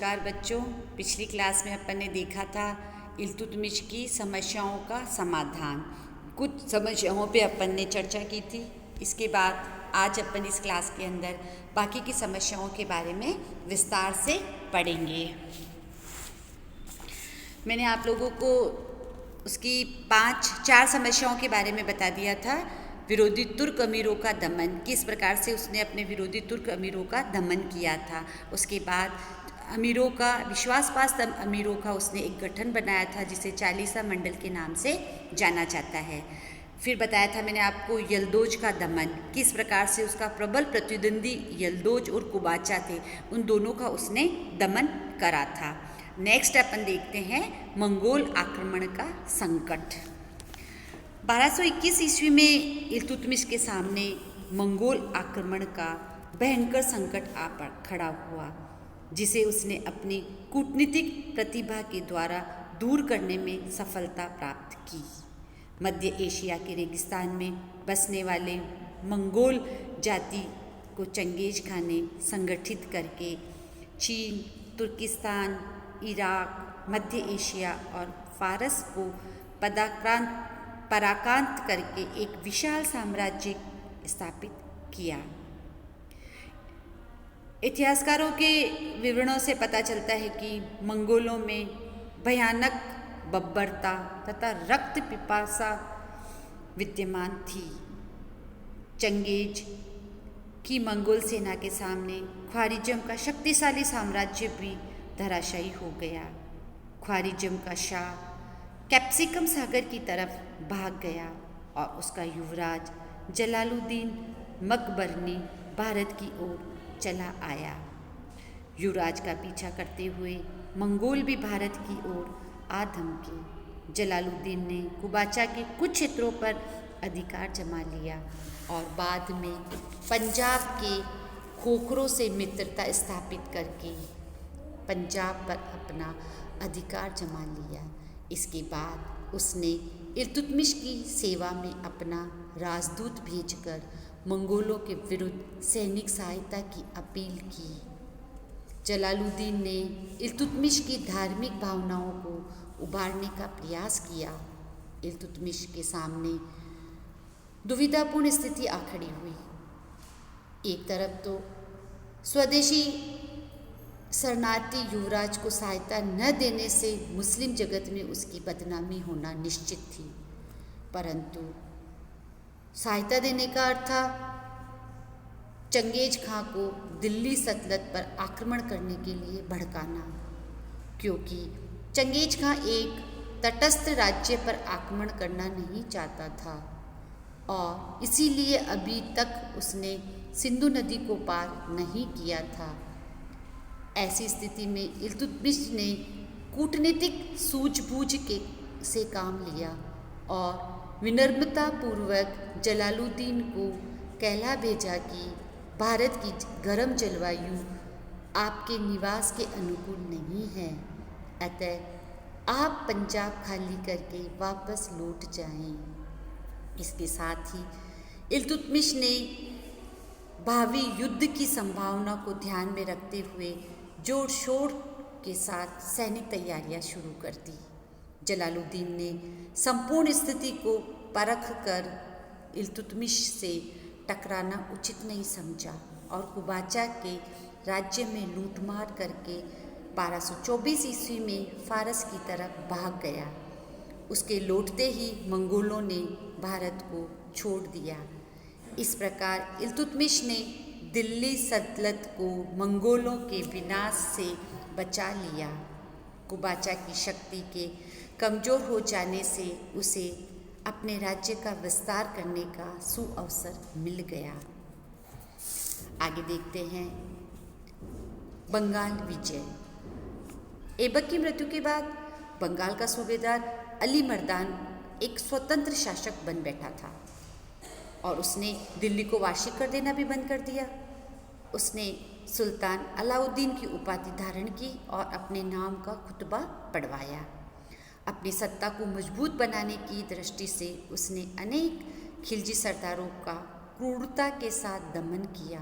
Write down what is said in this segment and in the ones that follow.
नमस्कार बच्चों। पिछली क्लास में अपन ने देखा था इल्तुतमिश की समस्याओं का समाधान। कुछ समस्याओं पे अपन ने चर्चा की थी। इसके बाद आज अपन इस क्लास के अंदर बाकी की समस्याओं के बारे में विस्तार से पढ़ेंगे। मैंने आप लोगों को उसकी 4 समस्याओं के बारे में बता दिया था। विरोधी तुर्क अमीरों का दमन, किस प्रकार से उसने अपने विरोधी तुर्क अमीरों का दमन किया था। उसके बाद अमीरों का विश्वासपात अमीरों का उसने एक गठन बनाया था जिसे चालीसा मंडल के नाम से जाना जाता है। फिर बताया था मैंने आपको यल्दोज का दमन, किस प्रकार से उसका प्रबल प्रतिद्वंदी यल्दोज और कुबाचा थे, उन दोनों का उसने दमन करा था। नेक्स्ट अपन देखते हैं मंगोल आक्रमण का संकट। 1221 ईस्वी में इल्तुतमिश के सामने मंगोल आक्रमण का भयंकर संकट आ खड़ा हुआ, जिसे उसने अपनी कूटनीतिक प्रतिभा के द्वारा दूर करने में सफलता प्राप्त की। मध्य एशिया के रेगिस्तान में बसने वाले मंगोल जाति को चंगेज खान ने संगठित करके चीन, तुर्किस्तान, इराक, मध्य एशिया और फारस को पराकांत करके एक विशाल साम्राज्य स्थापित किया। इतिहासकारों के विवरणों से पता चलता है कि मंगोलों में भयानक बब्बरता तथा रक्त पिपासा विद्यमान थी। चंगेज की मंगोल सेना के सामने ख्वारिज़म का शक्तिशाली साम्राज्य भी धराशायी हो गया। ख्वारिज़म का शाह कैप्सिकम सागर की तरफ भाग गया और उसका युवराज जलालुद्दीन मकबरनी भारत की ओर चला आया। युवराज का पीछा करते हुए मंगोल भी भारत की ओर आ धमके। जलालुद्दीन ने कुबाचा के कुछ क्षेत्रों पर अधिकार जमा लिया और बाद में पंजाब के खोखरों से मित्रता स्थापित करके पंजाब पर अपना अधिकार जमा लिया। इसके बाद उसने इल्तुतमिश की सेवा में अपना राजदूत भेजकर मंगोलों के विरुद्ध सैनिक सहायता की अपील की। जलालुद्दीन ने इल्तुतमिश की धार्मिक भावनाओं को उभारने का प्रयास किया। इल्तुतमिश के सामने दुविधापूर्ण स्थिति आ खड़ी हुई। एक तरफ तो स्वदेशी शरणार्थी युवराज को सहायता न देने से मुस्लिम जगत में उसकी बदनामी होना निश्चित थी, परंतु सहायता देने का अर्थ था चंगेज खां को दिल्ली सल्तनत पर आक्रमण करने के लिए भड़काना, क्योंकि चंगेज खां एक तटस्थ राज्य पर आक्रमण करना नहीं चाहता था और इसीलिए अभी तक उसने सिंधु नदी को पार नहीं किया था। ऐसी स्थिति में इल्तुतमिश ने कूटनीतिक सूझबूझ से काम लिया और विनम्रता पूर्वक जलालुद्दीन को कहला भेजा कि भारत की गर्म जलवायु आपके निवास के अनुकूल नहीं है, अतः आप पंजाब खाली करके वापस लौट जाएं। इसके साथ ही इल्तुतमिश ने भावी युद्ध की संभावना को ध्यान में रखते हुए जोर शोर के साथ सैनिक तैयारियां शुरू कर दी। जलालुद्दीन ने संपूर्ण स्थिति को परख कर इल्तुतमिश से टकराना उचित नहीं समझा और कुबाचा के राज्य में लूटमार करके 1224 ईस्वी में फारस की तरफ भाग गया। उसके लौटते ही मंगोलों ने भारत को छोड़ दिया। इस प्रकार इल्तुतमिश ने दिल्ली सल्तनत को मंगोलों के विनाश से बचा लिया। कुबाचा की शक्ति के कमज़ोर हो जाने से उसे अपने राज्य का विस्तार करने का सुअवसर मिल गया। आगे देखते हैं बंगाल विजय। ऐबक की मृत्यु के बाद बंगाल का सूबेदार अली मर्दान एक स्वतंत्र शासक बन बैठा था और उसने दिल्ली को वार्षिक कर देना भी बंद कर दिया। उसने सुल्तान अलाउद्दीन की उपाधि धारण की और अपने नाम का खुतबा पढ़वाया। अपनी सत्ता को मजबूत बनाने की दृष्टि से उसने अनेक खिलजी सरदारों का क्रूरता के साथ दमन किया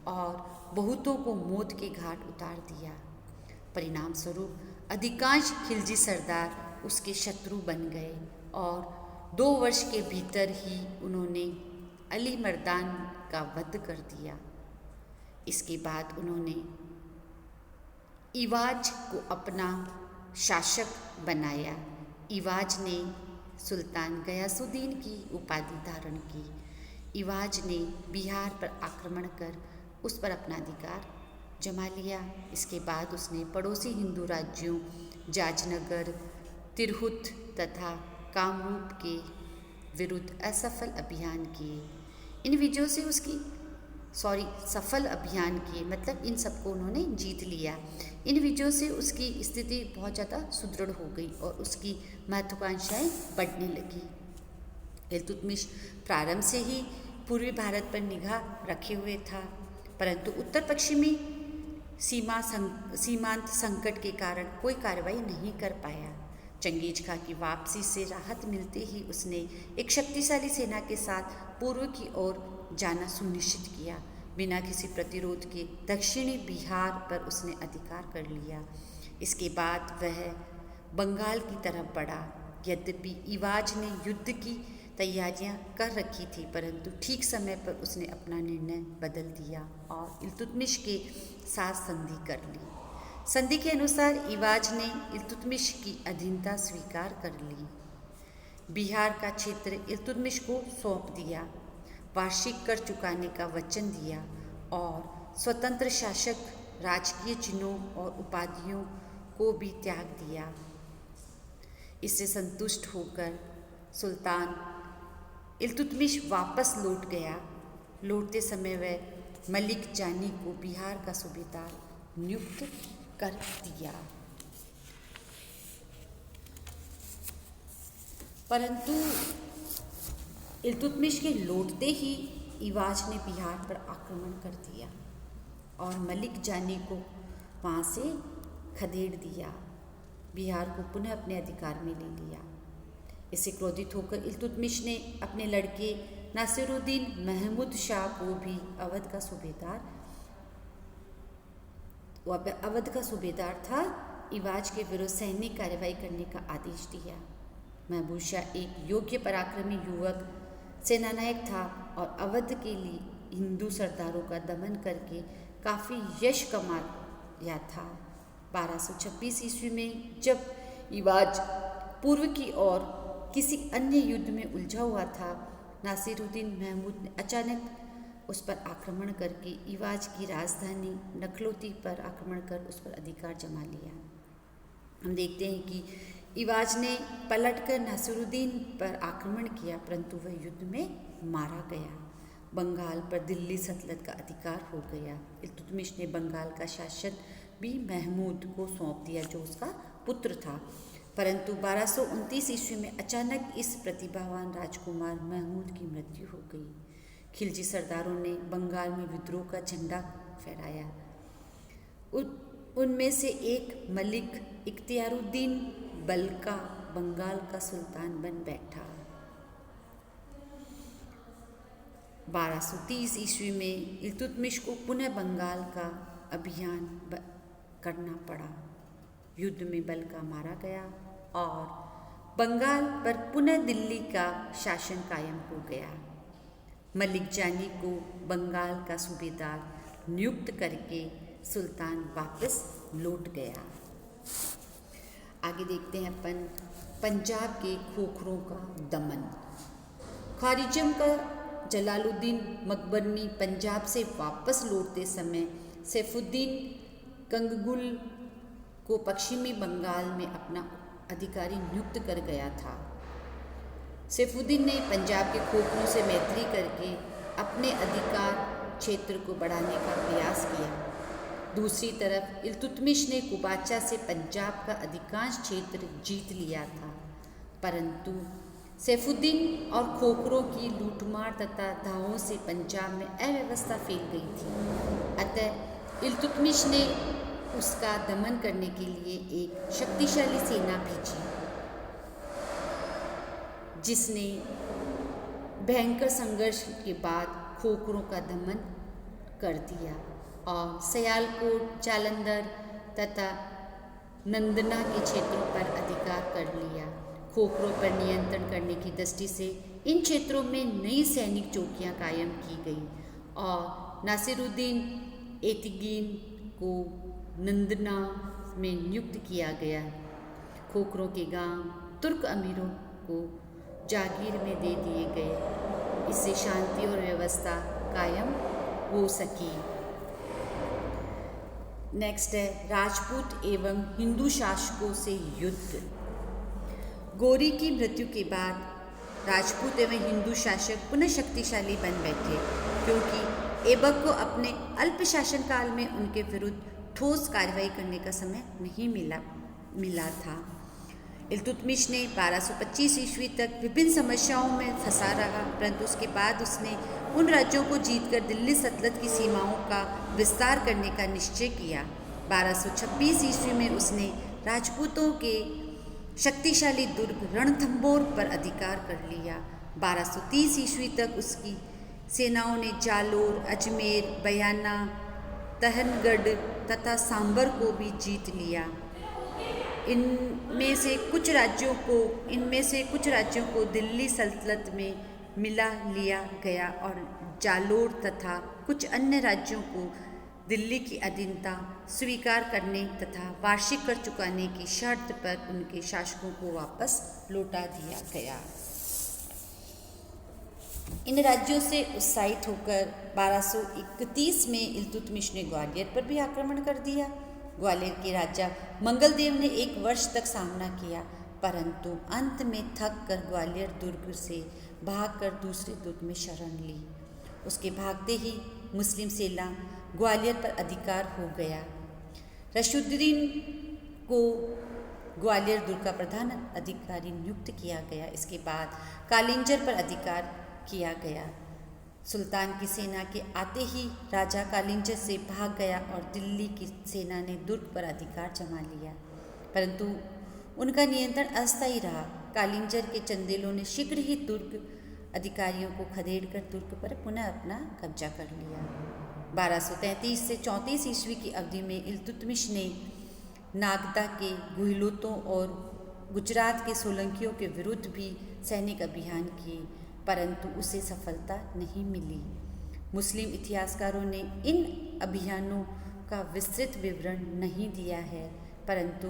और बहुतों को मौत के घाट उतार दिया। परिणाम स्वरूप अधिकांश खिलजी सरदार उसके शत्रु बन गए और 2 वर्ष के भीतर ही उन्होंने अली मर्दान का वध कर दिया। इसके बाद उन्होंने इवाज को अपना शासक बनाया। इवाज ने सुल्तान गयासुद्दीन की उपाधि धारण की। इवाज ने बिहार पर आक्रमण कर उस पर अपना अधिकार जमा लिया। इसके बाद उसने पड़ोसी हिंदू राज्यों जाजनगर, तिरहुत तथा कामरूप के विरुद्ध असफल अभियान किए। इन विजयों से उसकी सफल अभियान किए, मतलब इन सबको उन्होंने जीत लिया। इन विजयों से उसकी स्थिति बहुत ज़्यादा सुदृढ़ हो गई और उसकी महत्वाकांक्षाएं बढ़ने लगी। इल्तुतमिश प्रारंभ से ही पूर्वी भारत पर निगाह रखे हुए था, परंतु उत्तर पश्चिमी सीमांत संकट के कारण कोई कार्रवाई नहीं कर पाया। चंगेज खां की वापसी से राहत मिलते ही उसने एक शक्तिशाली सेना के साथ पूर्व की ओर जाना सुनिश्चित किया। बिना किसी प्रतिरोध के दक्षिणी बिहार पर उसने अधिकार कर लिया। इसके बाद वह बंगाल की तरफ बढ़ा। यद्यपि इवाज ने युद्ध की तैयारियां कर रखी थी, परंतु ठीक समय पर उसने अपना निर्णय बदल दिया और इल्तुतमिश के साथ संधि कर ली। संधि के अनुसार इवाज ने इल्तुतमिश की अधीनता स्वीकार कर ली। बिहार का क्षेत्र इल्तुतमिश को सौंप दिया, वार्षिक कर चुकाने का वचन दिया और स्वतंत्र शासक राजकीय चिन्हों और उपाधियों को भी त्याग दिया। इससे संतुष्ट होकर सुल्तान इल्तुतमिश वापस लौट गया। लौटते समय वह मलिक जानी को बिहार का सूबेदार नियुक्त कर दिया। परंतु इल्तुतमिश के लौटते ही इवाज ने बिहार पर आक्रमण कर दिया और मलिक जानी को वहाँ से खदेड़ दिया। बिहार को पुनः अपने अधिकार में ले लिया। इससे क्रोधित होकर इल्तुतमिश ने अपने लड़के नासिरुद्दीन महमूद शाह को भी अवध का सूबेदार था, इवाज के विरुद्ध सैनिक कार्रवाई करने का आदेश दिया। महमूद शाह एक योग्य पराक्रमी युवक सेनानायक था और अवध के लिए हिंदू सरदारों का दमन करके काफ़ी यश कमाया था। 1226 ईस्वी में जब इवाज पूर्व की ओर किसी अन्य युद्ध में उलझा हुआ था, नासिरुद्दीन महमूद ने अचानक उस पर आक्रमण करके इवाज की राजधानी नखलोती पर आक्रमण कर उस पर अधिकार जमा लिया। हम देखते हैं कि इवाज ने पलटकर नासिरुद्दीन पर आक्रमण किया, परंतु वह युद्ध में मारा गया। बंगाल पर दिल्ली सल्तनत का अधिकार हो गया। इल्तुतमिश ने बंगाल का शासन भी महमूद को सौंप दिया, जो उसका पुत्र था। परंतु 1229 ईस्वी में अचानक इस प्रतिभावान राजकुमार महमूद की मृत्यु हो गई। खिलजी सरदारों ने बंगाल में विद्रोह का झंडा फहराया। उनमें से एक मलिक इख्तियारुद्दीन बल्का बंगाल का सुल्तान बन बैठा। 1230 ईस्वी में इल्तुतमिश को पुनः बंगाल का अभियान करना पड़ा। युद्ध में बल्का मारा गया और बंगाल पर पुनः दिल्ली का शासन कायम हो गया। मलिक जानी को बंगाल का सूबेदार नियुक्त करके सुल्तान वापस लौट गया। आगे देखते हैं अपन पंजाब के खोखरों का दमन। ख्वारिज़म का जलालुद्दीन मकबरनी पंजाब से वापस लौटते समय सैफुद्दीन कंगगुल को पश्चिमी बंगाल में अपना अधिकारी नियुक्त कर गया था। सैफुद्दीन ने पंजाब के खोखरों से मैत्री करके अपने अधिकार क्षेत्र को बढ़ाने का प्रयास किया। दूसरी तरफ इल्तुतमिश ने कुबाचा से पंजाब का अधिकांश क्षेत्र जीत लिया था, परंतु सैफुद्दीन और खोखरों की लूटमार तथा दावों से पंजाब में अव्यवस्था फैल गई थी। अतः इल्तुतमिश ने उसका दमन करने के लिए एक शक्तिशाली सेना भेजी, जिसने भयंकर संघर्ष के बाद खोखरों का दमन कर दिया और सयालकोट, जालंधर तथा नंदना के क्षेत्रों पर अधिकार कर लिया। खोखरों पर नियंत्रण करने की दृष्टि से इन क्षेत्रों में नई सैनिक चौकियां कायम की गई और नासिरुद्दीन एतिगीन को नंदना में नियुक्त किया गया। खोखरों के गांव तुर्क अमीरों को जागीर में दे दिए गए। इससे शांति और व्यवस्था कायम हो सकी। नेक्स्ट है राजपूत एवं हिंदू शासकों से युद्ध। गौरी की मृत्यु के बाद राजपूत एवं हिंदू शासक पुनः शक्तिशाली बन बैठे, क्योंकि ऐबक को अपने अल्प शासन काल में उनके विरुद्ध ठोस कार्रवाई करने का समय नहीं मिला था। इल्तुतमिश ने 1225 ईस्वी तक विभिन्न समस्याओं में फंसा रहा, परंतु उसके बाद उसने उन राज्यों को जीतकर दिल्ली सल्तनत की सीमाओं का विस्तार करने का निश्चय किया। 1226 ईस्वी में उसने राजपूतों के शक्तिशाली दुर्ग रणथंबोर पर अधिकार कर लिया। 1230 ईस्वी तक उसकी सेनाओं ने जालोर, अजमेर, बयाना, तहनगढ़ तथा सांबर को भी जीत लिया। इनमें से कुछ राज्यों को दिल्ली सल्तनत में मिला लिया गया और जालोर तथा कुछ अन्य राज्यों को दिल्ली की अधीनता स्वीकार करने तथा वार्षिक कर चुकाने की शर्त पर उनके शासकों को वापस लौटा दिया गया। इन राज्यों से उत्साहित होकर 1231 में इल्तुतमिश ने ग्वालियर पर भी आक्रमण कर दिया। ग्वालियर के राजा मंगलदेव ने 1 वर्ष तक सामना किया, परंतु अंत में थक कर ग्वालियर दुर्ग से भागकर दूसरे दुर्ग में शरण ली। उसके भागते ही मुस्लिम सेना ग्वालियर पर अधिकार हो गया। रशुद्दीन को ग्वालियर दुर्ग का प्रधान अधिकारी नियुक्त किया गया। इसके बाद कालिंजर पर अधिकार किया गया। सुल्तान की सेना के आते ही राजा कालिंजर से भाग गया और दिल्ली की सेना ने दुर्ग पर अधिकार जमा लिया, परंतु उनका नियंत्रण अस्थायी रहा। कालिंजर के चंदेलों ने शीघ्र ही दुर्ग अधिकारियों को खदेड़कर दुर्ग पर पुनः अपना कब्जा कर लिया। 1233 से 34 ईस्वी की अवधि में इल्तुतमिश ने नागदा के गुहिलोतों और गुजरात के सोलंकियों के विरुद्ध भी सैनिक अभियान किए, परंतु उसे सफलता नहीं मिली। मुस्लिम इतिहासकारों ने इन अभियानों का विस्तृत विवरण नहीं दिया है, परंतु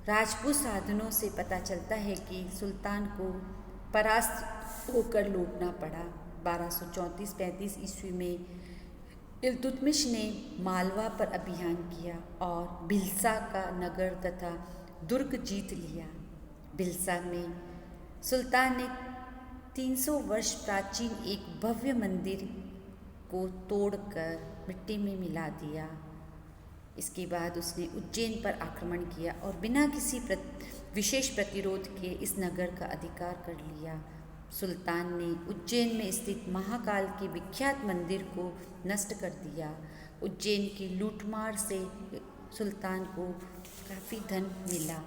राजपूत साधनों से पता चलता है कि सुल्तान को परास्त होकर लौटना पड़ा। 1234-35 ईस्वी में इल्तुतमिश ने मालवा पर अभियान किया और भिलसा का नगर तथा दुर्ग जीत लिया। भिलसा में सुल्तान ने 300 वर्ष प्राचीन एक भव्य मंदिर को तोड़कर मिट्टी में मिला दिया। इसके बाद उसने उज्जैन पर आक्रमण किया और बिना किसी विशेष प्रतिरोध के इस नगर का अधिकार कर लिया। सुल्तान ने उज्जैन में स्थित महाकाल के विख्यात मंदिर को नष्ट कर दिया। उज्जैन की लूटमार से सुल्तान को काफ़ी धन मिला।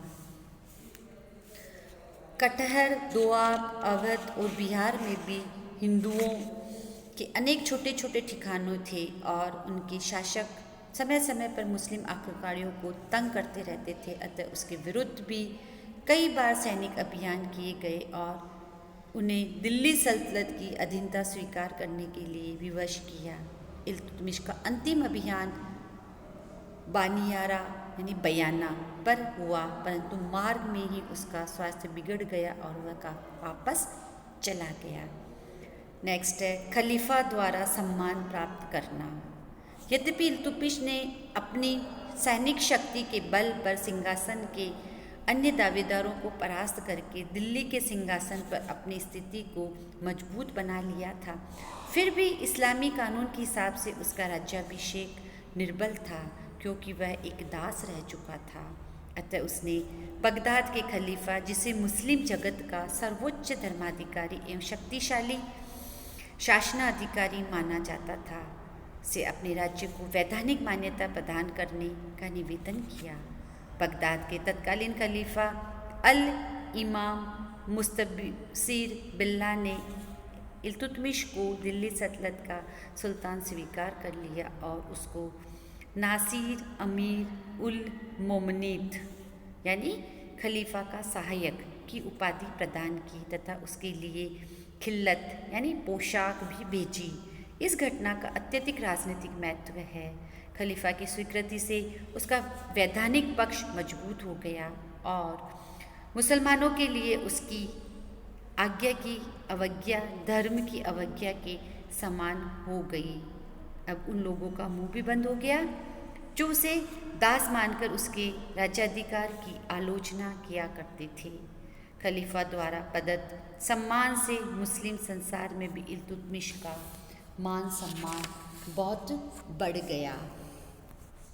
कटहर, दोआब, अवध और बिहार में भी हिंदुओं के अनेक छोटे छोटे ठिकानों थे और उनके शासक समय समय पर मुस्लिम आक्रमणकारियों को तंग करते रहते थे। अतः उसके विरुद्ध भी कई बार सैनिक अभियान किए गए और उन्हें दिल्ली सल्तनत की अधीनता स्वीकार करने के लिए विवश किया। इल्तुतमिश का अंतिम अभियान बानियारा यानी बयाना पर हुआ, परंतु मार्ग में ही उसका स्वास्थ्य बिगड़ गया और वह वापस चला गया। नेक्स्ट है खलीफा द्वारा सम्मान प्राप्त करना। यद्यपि इल्तुतमिश ने अपनी सैनिक शक्ति के बल पर सिंहासन के अन्य दावेदारों को परास्त करके दिल्ली के सिंहासन पर अपनी स्थिति को मजबूत बना लिया था, फिर भी इस्लामी कानून के हिसाब से उसका राज्याभिषेक निर्बल था, क्योंकि वह एक दास रह चुका था। अतः उसने बगदाद के खलीफा, जिसे मुस्लिम जगत का सर्वोच्च धर्माधिकारी एवं शक्तिशाली शासनाधिकारी माना जाता था, से अपने राज्य को वैधानिक मान्यता प्रदान करने का निवेदन किया। बगदाद के तत्कालीन खलीफा अल इमाम मुस्तबसिर बिल्ला ने इल्तुतमिश को दिल्ली सल्तनत का सुल्तान स्वीकार कर लिया और उसको नासिर अमीर उल मोमिनीन यानी खलीफा का सहायक की उपाधि प्रदान की तथा उसके लिए खिल्लत यानी पोशाक भी भेजी। इस घटना का अत्यधिक राजनीतिक महत्व है। खलीफा की स्वीकृति से उसका वैधानिक पक्ष मजबूत हो गया और मुसलमानों के लिए उसकी आज्ञा की अवज्ञा धर्म की अवज्ञा के समान हो गई। अब उन लोगों का मुंह भी बंद हो गया जो उसे दास मानकर उसके राज्याधिकार की आलोचना किया करते थे। खलीफा द्वारा प्रदत्त सम्मान से मुस्लिम संसार में भी इल्तुतमिश का मान सम्मान बहुत बढ़ गया।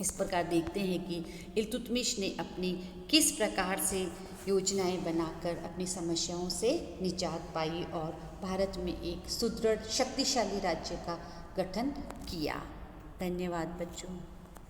इस प्रकार देखते हैं कि इल्तुतमिश ने अपनी किस प्रकार से योजनाएं बनाकर अपनी समस्याओं से निजात पाई और भारत में एक सुदृढ़ शक्तिशाली राज्य का गठन किया। धन्यवाद बच्चों।